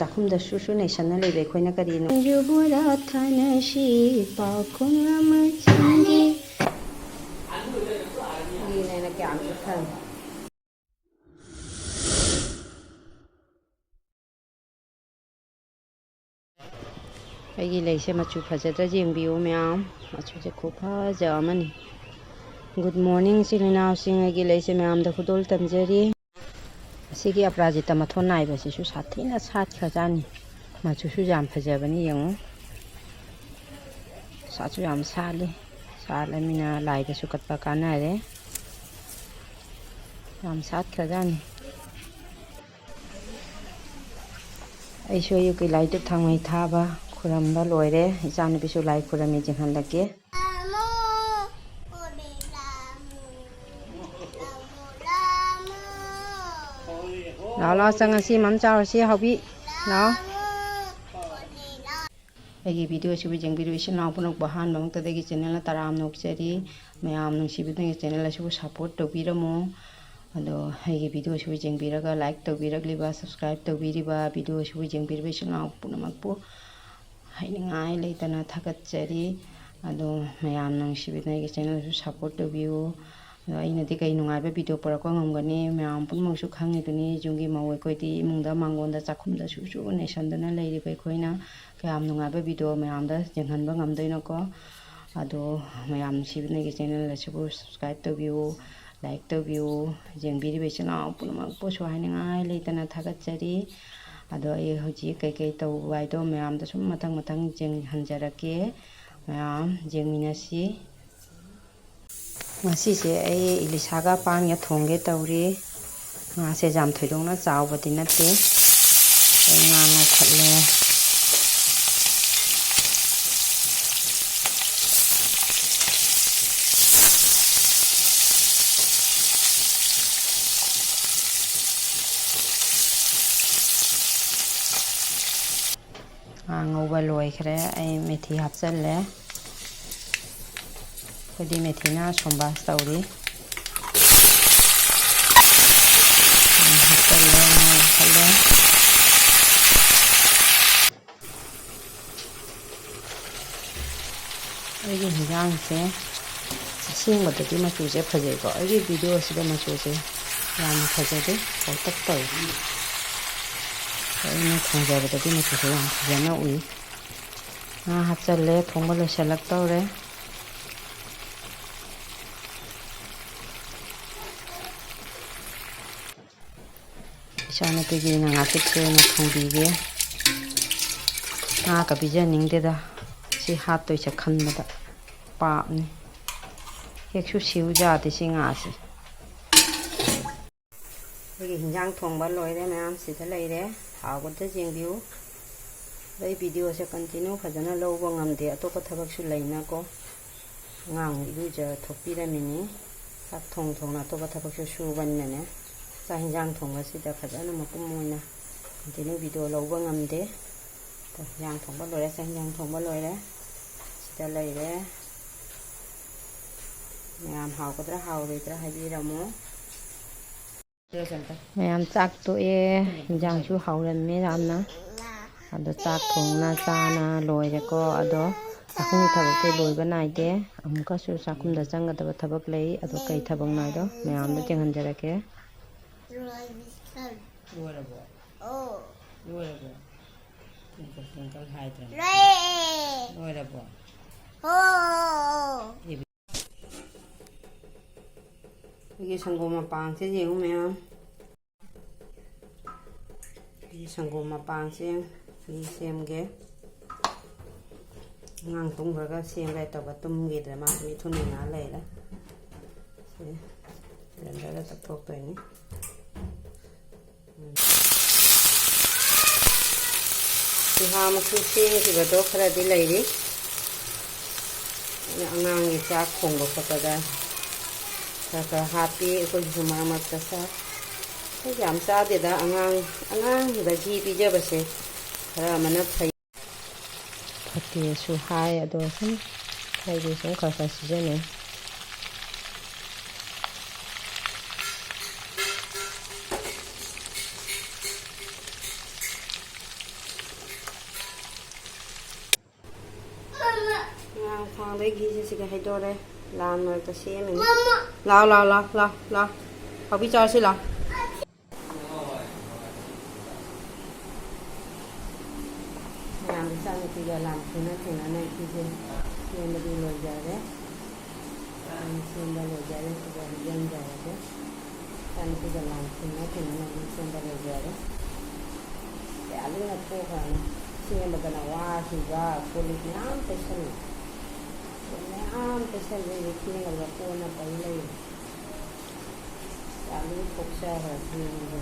ꯆꯥꯛꯈꯨꯝꯗ ꯁꯨꯁꯨ ꯅꯩꯁꯟꯅ ꯂꯩꯕ ꯑꯩꯈꯣꯏꯅ ꯀꯔꯤꯅꯣ ꯕꯣꯔꯥ ꯊꯥꯅꯁꯤ ꯄꯥꯎꯈꯨꯝ ꯑꯃ ꯆꯪꯒꯦ ꯅꯦꯅ ꯀꯌꯥꯝꯁꯨ ꯈꯪꯉꯦ ꯑꯩꯒꯤ ꯂꯩꯁꯦ ꯃꯆꯨ ꯐꯖꯗ꯭ꯔ ꯌꯦꯡꯕꯤꯌꯨ ꯃꯌꯥꯝ ꯃꯆꯨꯁꯦ ꯈꯨꯐꯖ ꯑꯃꯅꯤ ꯒꯨꯗ ꯃꯣꯔꯅꯤꯡ ꯏꯆꯤꯜ ꯏꯅꯥꯎꯁꯤꯡ ꯑꯩꯒꯤ ꯂꯩꯁꯦ ꯃꯌꯥꯝꯗ ꯈꯨꯗꯣꯜ ꯇꯝꯖꯔꯤ ꯑꯁꯤꯒꯤ ꯑꯄꯔꯥꯖꯤꯇꯥ ꯃꯊꯣꯟ ꯅꯥꯏꯕꯁꯤꯁꯨ ꯁꯥꯊꯤꯅ ꯁꯥꯠꯈ꯭ꯔꯖꯥꯠꯅꯤ ꯃꯆꯨꯁꯨ ꯌꯥꯝ ꯐꯖꯕꯅꯤ ꯌꯦꯡꯉꯨ ꯁꯥꯠꯁꯨ ꯌꯥꯝ ꯁꯥꯠꯂꯤ ꯁꯥꯠꯂꯃꯤꯅ ꯂꯥꯏꯗꯁꯨ ꯀꯠꯄ ꯀꯥꯟꯅꯔꯦ ꯌꯥꯝ ꯁꯥꯠꯈ꯭ꯔꯖꯥꯠꯅꯤ ꯑꯩꯁꯨ ꯑꯌꯨꯛꯀꯤ ꯂꯥꯏꯙꯨꯛ ꯊꯥꯡꯃꯩ ꯊꯥꯕ ꯈꯨꯔꯝꯕ ꯂꯣꯏꯔꯦ ꯏꯆꯥꯅꯨꯄꯤꯁꯨ ꯂꯥꯏ ꯈꯨꯔꯝꯃꯤ ꯌꯦꯡꯍꯜꯂꯛꯀꯦ ꯂꯥꯛꯑꯣ ꯂꯥꯛꯑꯣ ꯆꯪꯉꯁꯤ ꯃꯝ ꯆꯥꯎꯔꯁꯤ ꯍꯥꯎꯕꯤ ꯂꯥꯛꯑꯣ ꯑꯩꯒꯤ ꯚꯤꯗꯤꯑꯣꯁꯤꯕꯨ ꯌꯦꯡꯕꯤꯔꯨ ꯏꯆꯤꯜ ꯏꯅꯥꯎ ꯄꯨꯝꯅꯃꯛꯄꯨ ꯑꯍꯥꯟꯕꯃꯛꯇꯗꯒꯤ ꯆꯦꯅꯦꯜꯅ ꯇꯔꯥꯝꯅ ꯑꯣꯛꯆꯔꯤ ꯃꯌꯥꯝ ꯅꯨꯡꯁꯤꯕꯤꯗꯨꯅ ꯆꯦꯅꯦꯜ ꯑꯁꯤꯕꯨ ꯁꯞꯄꯣꯔꯠ ꯇꯧꯕꯤꯔꯝꯃꯨ ꯑꯗꯣ ꯑꯩꯒꯤ ꯚꯤꯗꯤꯑꯣꯁꯤꯕꯨ ꯌꯦꯡꯕꯤꯔꯒ ꯂꯥꯏꯛ ꯇꯧꯕꯤꯔꯛꯂꯤꯕ ꯁꯕꯁꯀ꯭ꯔꯥꯏꯕ ꯇꯧꯕꯤꯔꯤꯕ ꯚꯤꯗꯤꯑꯣꯁꯤꯕꯨ ꯌꯦꯡꯕꯤꯔꯤꯕ ꯏꯆꯤꯜ ꯏꯅꯥꯎ ꯄꯨꯝꯅꯃꯛꯄꯨ ꯍꯥꯏꯅꯤꯡꯉꯥꯏ ꯂꯩꯇꯅ ꯊꯥꯒꯠꯆꯔꯤ ꯑꯗꯣ ꯃꯌꯥꯝ ꯅꯨꯡꯁꯤꯕꯤꯗꯨꯅ ꯑꯩꯒꯤ ꯆꯦꯅꯦꯜꯁꯨ ꯁꯞꯄꯣꯔꯠ ꯇꯧꯕꯤꯌꯨ ꯑꯗꯣ ꯑꯩꯅꯗꯤ ꯀꯩ ꯅꯨꯡꯉꯥꯏꯕ ꯚꯤꯗꯤꯑꯣ ꯄꯨꯔꯛꯄ ꯉꯝꯒꯅꯤ ꯃꯌꯥꯝ ꯄꯨꯝꯅꯃꯛꯁꯨ ꯈꯪꯉꯤꯗꯨꯅꯤ ꯌꯨꯝꯒꯤ ꯃꯧ ꯑꯩꯈꯣꯏꯗꯤ ꯏꯃꯨꯡꯗ ꯃꯥꯡꯒꯣꯟꯗ ꯆꯥꯛꯈꯨꯝꯗ ꯁꯨ ꯅꯩꯁꯟꯗꯅ ꯂꯩꯔꯤꯕ ꯑꯩꯈꯣꯏꯅ ꯀꯌꯥꯝ ꯅꯨꯡꯉꯥꯏꯕ ꯚꯤꯗꯤꯑꯣ ꯃꯌꯥꯝꯗ ꯌꯦꯡꯍꯟꯕ ꯉꯝꯗꯣꯏꯅꯣꯀꯣ ꯑꯗꯣ ꯃꯌꯥꯝ ꯅꯨꯡꯁꯤꯕꯤꯗꯨꯅ ꯑꯩꯒꯤ ꯆꯦꯅꯦꯜ ꯑꯁꯤꯕꯨ ꯁꯕꯁꯀ꯭ꯔꯥꯏꯕ ꯇꯧꯕꯤꯌꯨ ꯂꯥꯏꯛ ꯇꯧꯕꯤꯌꯨ ꯌꯦꯡꯕꯤꯔꯤꯕ ꯏꯆꯤꯜ ꯏꯅꯥꯎ ꯄꯨꯝꯅꯃꯛꯄꯨꯁꯨ ꯍꯥꯏꯅꯤꯡꯉꯥꯏ ꯂꯩꯇꯅ ꯊꯥꯒꯠꯆꯔꯤ ꯑꯗꯣ ꯑꯩ ꯍꯧꯖꯤꯛ ꯀꯩꯀꯩ ꯇꯧꯕ ꯍꯥꯏꯗꯣ ꯃꯌꯥꯝꯗ ꯁꯨꯝ ꯃꯊꯪ ꯃꯊꯪ ꯌꯦꯡꯍꯟꯖꯔꯛꯀꯦ ꯃꯌꯥꯝ ꯌꯦꯡꯃꯤꯟꯅꯁꯤ ꯉꯁꯤꯁꯦ ꯑꯩ ꯏꯂꯤꯁꯥꯒ ꯄꯥꯟꯒ ꯊꯣꯡꯒꯦ ꯇꯧꯔꯤ ꯉꯥꯁꯦ ꯌꯥꯝ ꯊꯣꯏꯗꯣꯛꯅ ꯆꯥꯎꯕꯗꯤ ꯅꯠꯇꯦ ꯑꯩ ꯉꯥ ꯉꯧꯈꯠꯂꯦ ꯉꯥ ꯉꯧꯕ ꯂꯣꯏꯈ꯭ꯔꯦ ꯑꯩ ꯃꯦꯊꯤ ꯍꯥꯞꯆꯜꯂꯦ ꯑꯩꯈꯣꯏꯗꯤ ꯃꯦꯊꯤꯅ ꯁꯣꯝꯕꯥꯁ ꯇꯧꯔꯤ ꯍꯥꯞꯆꯜꯂꯦ ꯉꯧꯈꯠꯂꯦ ꯑꯩꯒꯤ ꯍꯤꯟꯖꯥꯡꯁꯦ ꯑꯁꯦꯡꯕꯗꯗꯤ ꯃꯆꯨꯁꯦ ꯐꯖꯩꯀꯣ ꯑꯩꯒꯤ ꯚꯤꯗꯤꯑꯣꯁꯤꯗ ꯃꯆꯨꯁꯦ ꯌꯥꯝꯅ ꯐꯖꯗꯦ ꯄꯧꯇꯛ ꯇꯧꯏ ꯑꯩꯅ ꯊꯣꯡꯖꯕꯗꯗꯤ ꯃꯆꯨꯁꯦ ꯌꯥꯝ ꯐꯖꯅ ꯎꯏ ꯉꯥ ꯍꯥꯞꯆꯜꯂꯦ ꯊꯣꯡꯕ ꯂꯣꯏꯁꯤꯜꯂꯛꯇꯧꯔꯦ ꯏꯆꯥꯅꯨꯄꯤꯒꯤꯅ ꯉꯥꯆꯤꯛꯁꯦ ꯑꯣꯏꯅ ꯊꯣꯡꯕꯤꯒꯦ ꯉꯥꯒ ꯄꯤꯖꯅꯤꯡꯗꯦꯗ ꯁꯤ ꯍꯥꯠꯇꯣꯏꯁꯦ ꯈꯟꯕꯗ ꯄꯥꯞꯅꯤ ꯍꯦꯛꯁꯨ ꯁꯤꯎ ꯌꯥꯗꯦ ꯁꯤ ꯉꯥꯁꯦ ꯑꯩꯒꯤ ꯍꯤꯟꯖꯥꯡ ꯊꯣꯡꯕ ꯂꯣꯏꯔꯦ ꯃꯌꯥꯝ ꯁꯤꯗ ꯂꯩꯔꯦ ꯍꯥꯎꯕꯗ ꯌꯦꯡꯕꯤꯌꯨ ꯑꯩ ꯚꯤꯗꯤꯑꯣꯁꯦ ꯀꯟꯇꯤꯅ꯭ꯌꯨ ꯐꯖꯅ ꯂꯧꯕ ꯉꯝꯗꯦ ꯑꯇꯣꯞꯄ ꯊꯕꯛꯁꯨ ꯂꯩꯅꯀꯣ ꯑꯉꯥꯡ ꯏꯔꯨꯖ ꯊꯣꯛꯄꯤꯔꯝꯃꯤꯅꯤ ꯆꯥꯛ ꯊꯣꯡꯅ ꯑꯇꯣꯞꯄ ꯊꯕꯛꯁꯨ ꯁꯨꯕꯅꯤꯅꯅꯦ ꯆꯥꯛ ꯍꯤꯟꯖꯥꯡ ꯊꯣꯡꯕꯁꯤꯗ ꯐꯖꯅ ꯃꯄꯨꯡ ꯑꯣꯏꯅ ꯀꯟꯇꯤꯅ꯭ꯌꯨ ꯚꯤꯗꯤꯑꯣ ꯂꯧꯕ ꯉꯝꯗꯦ ꯍꯤꯟꯖꯥꯡ ꯊꯣꯡꯕ ꯂꯣꯏꯔꯦ ꯆꯥꯛ ꯍꯤꯟꯖꯥꯡ ꯊꯣꯡꯕ ꯂꯣꯏꯔꯦ ꯁꯤꯗ ꯂꯩꯔꯦ ꯃꯌꯥꯝ ꯍꯥꯎꯒꯗ꯭ꯔꯥ ꯍꯥꯎꯔꯣꯏꯗ꯭ꯔꯥ ꯍꯥꯏꯕꯤꯔꯝꯃꯣ ꯃꯌꯥꯝ ꯆꯥꯛ ꯇꯣꯛꯑꯦ ꯍꯤꯟꯖꯥꯡꯁꯨ ꯍꯥꯎꯔꯝꯃꯦ ꯌꯥꯝꯅ ꯑꯗꯣ ꯆꯥꯛ ꯊꯣꯡꯅ ꯆꯥꯅ ꯂꯣꯏꯔꯦꯀꯣ ꯑꯗꯣ ꯆꯥꯛꯈꯨꯝꯒꯤ ꯊꯕꯛꯇꯤ ꯂꯣꯏꯕ ꯅꯥꯏꯗꯦ ꯑꯃꯨꯛꯀꯁꯨ ꯆꯥꯛꯈꯨꯝꯗ ꯆꯪꯒꯗꯕ ꯊꯕꯛ ꯂꯩ ꯑꯗꯣ ꯀꯩ ꯊꯕꯛꯅꯣ ꯍꯥꯏꯗꯣ ꯃꯌꯥꯝꯗ ꯌꯦꯡꯍꯟꯖꯔꯛꯀꯦ ꯂꯣꯏꯔꯕꯣ ꯂꯣꯏꯔꯕꯣ ꯇ꯭ꯋꯤꯡꯀꯜ ꯍꯥꯏꯗ꯭ꯔꯦ ꯂꯣꯏꯔꯕꯣ ꯑꯩꯒꯤ ꯁꯪꯒꯣꯝ ꯃꯄꯥꯡꯁꯦ ꯌꯦꯡꯉꯨ ꯃꯌꯥꯝ ꯑꯩꯒꯤ ꯁꯪꯒꯣꯝ ꯃꯄꯥꯡꯁꯦ ꯑꯩ ꯁꯦꯝꯒꯦ ꯑꯉꯥꯡ ꯇꯨꯝꯈ꯭ꯔꯒ ꯁꯦꯝꯒꯦ ꯇꯧꯕ ꯇꯨꯝꯈꯤꯗ꯭ꯔꯦ ꯃꯥꯁꯨ ꯃꯤꯊꯨꯟ ꯃꯤꯅꯥ ꯂꯩꯔꯦ ꯁꯤꯂꯤꯟꯗꯔꯗ ꯇꯛꯊꯣꯛꯇꯣꯏꯅꯤ ꯅꯍꯥꯟꯃꯨꯛꯁꯨ ꯁꯦꯝꯈꯤꯕꯗꯣ ꯈꯔꯗꯤ ꯂꯩꯔꯤ ꯑꯉꯥꯡꯒꯤ ꯆꯥꯛ ꯊꯣꯡꯕ ꯈꯣꯠꯄꯗ ꯈꯔ ꯍꯥꯞꯄꯤ ꯑꯩꯈꯣꯏꯒꯤꯁꯨ ꯃꯔꯛ ꯃꯔꯛꯇ ꯆꯥꯏ ꯑꯩ ꯌꯥꯝ ꯆꯥꯗꯦꯗ ꯑꯉꯥꯡꯗ ꯘꯤ ꯄꯤꯖꯕꯁꯦ ꯈꯔ ꯑꯃꯅ ꯐꯠꯇꯦꯁꯨ ꯍꯥꯏ ꯑꯗꯣ ꯁꯨꯝ ꯑꯩꯗꯤ ꯁꯨꯝ ꯈꯔ ꯁꯤꯖꯤꯟꯅꯩ ꯈꯥꯡꯗꯩ ꯘꯤꯁꯤꯒ ꯍꯩꯗꯣꯔꯦ ꯂꯥꯝ ꯃꯔꯛꯇ ꯁꯦꯝꯃꯤꯅꯤ ꯂꯥꯎ ꯂꯥꯎ ꯂꯥꯎ ꯂꯥꯎ ꯂꯥꯎ ꯍꯥꯎꯕꯤ ꯆꯥꯔꯁꯤ ꯂꯥꯎ ꯃꯌꯥꯝ ꯏꯆꯥꯅꯨꯄꯤꯒ ꯂꯥꯝ ꯊꯦꯡꯅꯅ ꯘꯤꯁꯦ ꯁꯦꯝꯕꯗꯤ ꯂꯣꯏꯖꯔꯦ ꯁꯦꯝꯕ ꯂꯣꯏꯖꯔꯦ ꯁꯤꯒ ꯌꯦꯡꯖꯔꯒꯦ 이चानुपीꯒ ꯂꯥꯝ ꯊꯦꯡꯅꯅ ꯁꯦꯝꯕ ꯂꯣꯏꯖꯔꯦ ꯀꯌꯥ ꯊꯣꯛꯈ꯭ꯔꯅꯤ ꯁꯦꯝꯕꯗꯅ ꯋꯥꯈꯤꯕ ꯀꯣꯜꯂꯤꯛ ꯃꯌꯥꯝ ꯇꯩꯁꯜꯂꯤ ꯃꯌꯥꯝ ꯇꯩꯁꯜꯂꯤ ꯊꯦꯡꯉꯒ ꯀꯣꯟꯅ ꯇꯩ ꯂꯩ ꯀꯌꯥ ꯊꯣꯛꯆꯈ꯭ꯔ ꯊꯦꯡꯉꯒ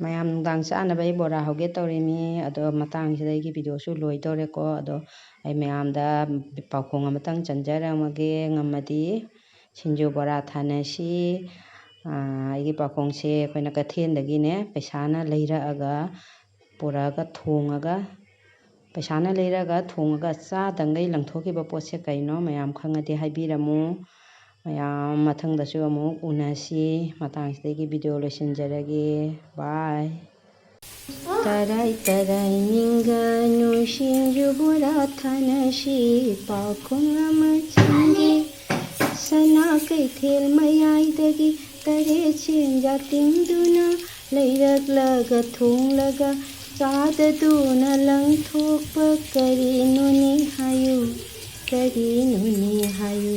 ꯃꯌꯥꯝ ꯅꯨꯡꯗꯥꯡ ꯆꯥꯅꯕ ꯑꯩ ꯕꯣꯔꯥ ꯍꯧꯒꯦ ꯇꯧꯔꯤꯃꯤ ꯑꯗꯣ ꯃꯇꯥꯡꯁꯤꯗ ꯑꯩꯒꯤ ꯚꯤꯗꯤꯑꯣꯁꯨ ꯂꯣꯏꯗꯧꯔꯦꯀꯣ ꯑꯗꯣ ꯑꯩ ꯃꯌꯥꯝꯗ ꯄꯥꯎꯈꯣꯡ ꯑꯃꯇꯪ ꯆꯟꯖꯔꯝꯃꯒꯦ ꯉꯝꯃꯗꯤ ꯁꯤꯡꯖꯨ ꯕꯣꯔꯥ ꯊꯥꯅꯁꯤ ꯑꯩꯒꯤ ꯄꯥꯎꯈꯣꯡꯁꯦ ꯑꯩꯈꯣꯏꯅ ꯀꯩꯊꯦꯜꯗꯒꯤꯅꯦ ꯄꯩꯁꯥꯅ ꯂꯩꯔꯛꯑꯒ ꯄꯨꯔꯛꯑꯒ ꯊꯣꯡꯉꯒ ꯄꯩꯁꯥꯅ ꯂꯩꯔꯒ ꯊꯣꯡꯉꯒ ꯆꯥꯗꯪꯒꯩ ꯂꯪꯊꯣꯛꯈꯤꯕ ꯄꯣꯠꯁꯦ ꯀꯩꯅꯣ ꯃꯌꯥꯝ ꯈꯪꯉꯗꯤ ꯍꯥꯏꯕꯤꯔꯝꯃꯨ ꯃꯌꯥꯝ ꯃꯊꯪꯗꯁꯨ ꯑꯃꯨꯛ ꯎꯅꯁꯤ ꯃꯇꯥꯡꯁꯤꯗꯒꯤ ꯚꯤꯗꯤꯑꯣ ꯂꯣꯏꯁꯤꯟꯖꯔꯒꯦ ꯕꯥꯏ ꯇꯔꯥꯏ ꯇꯔꯥꯏ ꯅꯤꯡꯒꯅꯨ ꯁꯤꯡꯖꯨ ꯕꯣꯔꯥ ꯊꯥꯅꯁꯤ ꯄꯥꯎꯈꯣꯡ ꯑꯃ ꯆꯟꯒꯦ ꯁꯅꯥ ꯀꯩꯊꯦꯜ ꯃꯌꯥꯏꯗꯒꯤ ꯇꯔꯦꯠ ꯁꯦꯟꯖꯥ ꯇꯤꯡꯗꯨꯅ ꯂꯩꯔꯛꯂꯒ ꯊꯣꯡꯂꯒ ꯆꯥꯗꯗꯨꯅ ꯂꯪꯊꯣꯛꯄ ꯀꯔꯤꯅꯣꯅꯦ ꯍꯥꯏꯌꯨ ꯀꯔꯤꯅꯣꯅꯦ ꯍꯥꯏꯌꯨ